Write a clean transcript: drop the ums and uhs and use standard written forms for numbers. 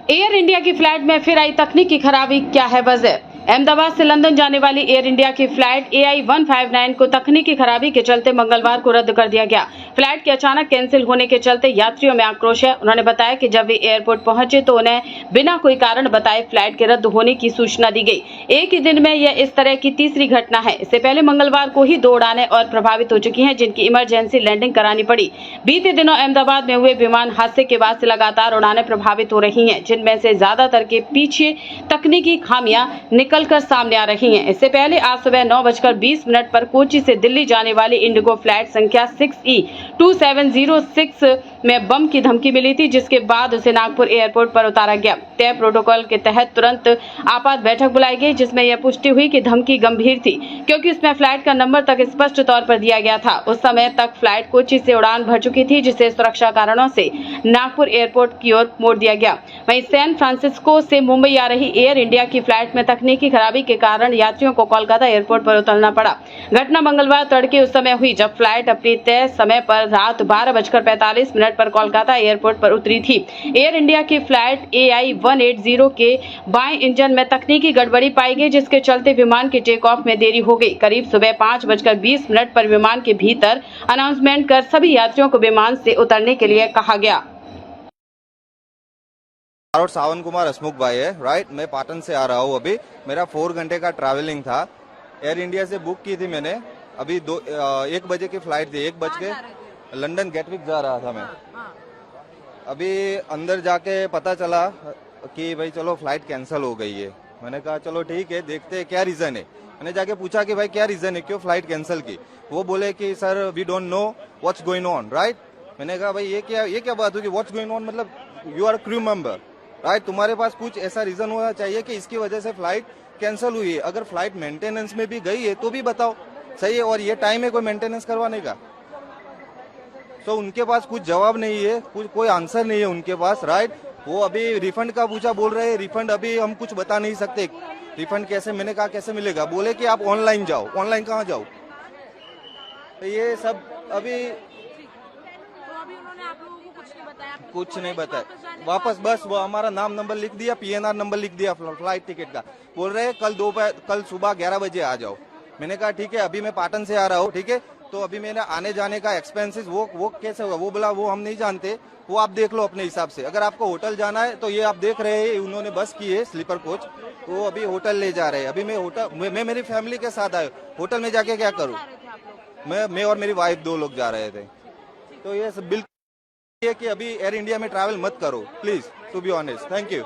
Air India की flight में फिर आई तकनीकी खराबी, क्या है वजह? अहमदाबाद से लंदन जाने वाली एयर इंडिया की फ्लाइट AI-159 को तकनीकी खराबी के चलते मंगलवार को रद्द कर दिया गया। फ्लाइट के अचानक कैंसिल होने के चलते यात्रियों में आक्रोश है। उन्होंने बताया कि जब वे एयरपोर्ट पहुंचे तो उन्हें बिना कोई कारण बताए फ्लाइट के रद्द होने की सूचना दी गई। एक ही दिन में यह इस तरह की तीसरी घटना है। इससे पहले मंगलवार को ही 2 उड़ानें और प्रभावित हो चुकी हैं, जिनकी इमरजेंसी लैंडिंग करानी पड़ी। बीते दिनों अहमदाबाद में हुए विमान हादसे के बाद से लगातार उड़ानें प्रभावित हो रही हैं, जिनमें से ज्यादातर के पीछे तकनीकी खामियां निकलकर सामने आ रही हैं। इससे पहले आज सुबह 9:20 पर कोच्चि से दिल्ली जाने वाली इंडिगो फ्लाइट संख्या 6E2706 में बम की धमकी मिली थी, जिसके बाद उसे नागपुर एयरपोर्ट पर उतारा गया। तय प्रोटोकॉल के तहत तुरंत आपात बैठक बुलाई गई, जिसमें यह पुष्टि हुई कि धमकी गंभीर थी, क्योंकि उसमें फ्लाइट का नंबर तक स्पष्ट तौर पर दिया गया था। उस समय तक फ्लाइट कोच्चि से उड़ान भर चुकी थी, जिसे सुरक्षा कारणों से नागपुर एयरपोर्ट की ओर मोड़ दिया गया। वहीं सैन फ्रांसिस्को से मुंबई आ रही एयर इंडिया की फ्लाइट में तकनीकी खराबी के कारण यात्रियों को कोलकाता एयरपोर्ट पर उतरना पड़ा। घटना मंगलवार तड़के उस समय हुई जब फ्लाइट अपनी तय समय पर रात 12:45 पर कोलकाता एयरपोर्ट पर उतरी थी। एयर इंडिया की फ्लाइट AI-180 के बाएं इंजन में तकनीकी गड़बड़ी पाई गई, जिसके चलते विमान के टेक ऑफ में देरी हो गई। करीब सुबह 5:20 पर विमान के भीतर अनाउंसमेंट कर सभी यात्रियों को विमान से उतरने के लिए कहा गया। और सावन कुमार हसमुख भाई है, राइट। मैं पाटन से आ रहा हूँ। अभी मेरा 4 घंटे का ट्रैवलिंग था। एयर इंडिया से बुक की थी मैंने। अभी 1 बजे की फ्लाइट थी। 1 बज के लंदन गेटविक जा रहा था मैं। अभी अंदर जाके पता चला कि भाई चलो फ्लाइट कैंसिल हो गई है। मैंने कहा चलो ठीक है, देखते हैं क्या रीजन है। मैंने जाके पूछा कि भाई क्या रीजन है, क्यों फ्लाइट कैंसिल की। वो बोले कि sir we don't know what's going on, right. मैंने कहा भाई ये क्या बात होगी, व्हाट्स गोइंग ऑन मतलब you are crew member, right. तुम्हारे पास कुछ ऐसा रीजन होना चाहिए कि इसकी वजह से फ्लाइट कैंसिल हुई है। अगर फ्लाइट मेंटेनेंस में भी गई है तो भी बताओ, सही है। और ये टाइम है कोई मेंटेनेंस करवाने का? तो उनके पास कुछ जवाब नहीं है, कोई आंसर नहीं है उनके पास, राइट। वो अभी रिफंड का पूछा, बोल रहे हैं रिफंड अभी हम कुछ बता नहीं सकते। रिफंड कैसे? मैंने कहा कैसे मिलेगा? बोले कि आप ऑनलाइन जाओ। ऑनलाइन कहाँ जाओ? तो ये सब अभी कुछ नहीं बताया। वापस बस वो हमारा नाम नंबर लिख दिया, PNR नंबर लिख दिया फ्लाइट टिकट का। बोल रहे हैं कल सुबह 11 बजे आ जाओ। मैंने कहा ठीक है, अभी मैं पाटन से आ रहा हूँ, ठीक है। तो अभी मैंने आने जाने का एक्सपेंसेस वो कैसे होगा? वो बोला वो हम नहीं जानते, वो आप देख लो अपने हिसाब से। अगर आपको होटल जाना है तो ये आप देख रहे हैं, उन्होंने बस की है स्लीपर कोच, तो अभी होटल ले जा रहे हैं। अभी मैं मेरी फैमिली के साथ आया, होटल में जाके क्या करूँ? मैं और मेरी वाइफ 2 लोग जा रहे थे। तो ये बिल्कुल कि अभी एयर इंडिया में ट्रैवल मत करो please, to be honest. Thank you.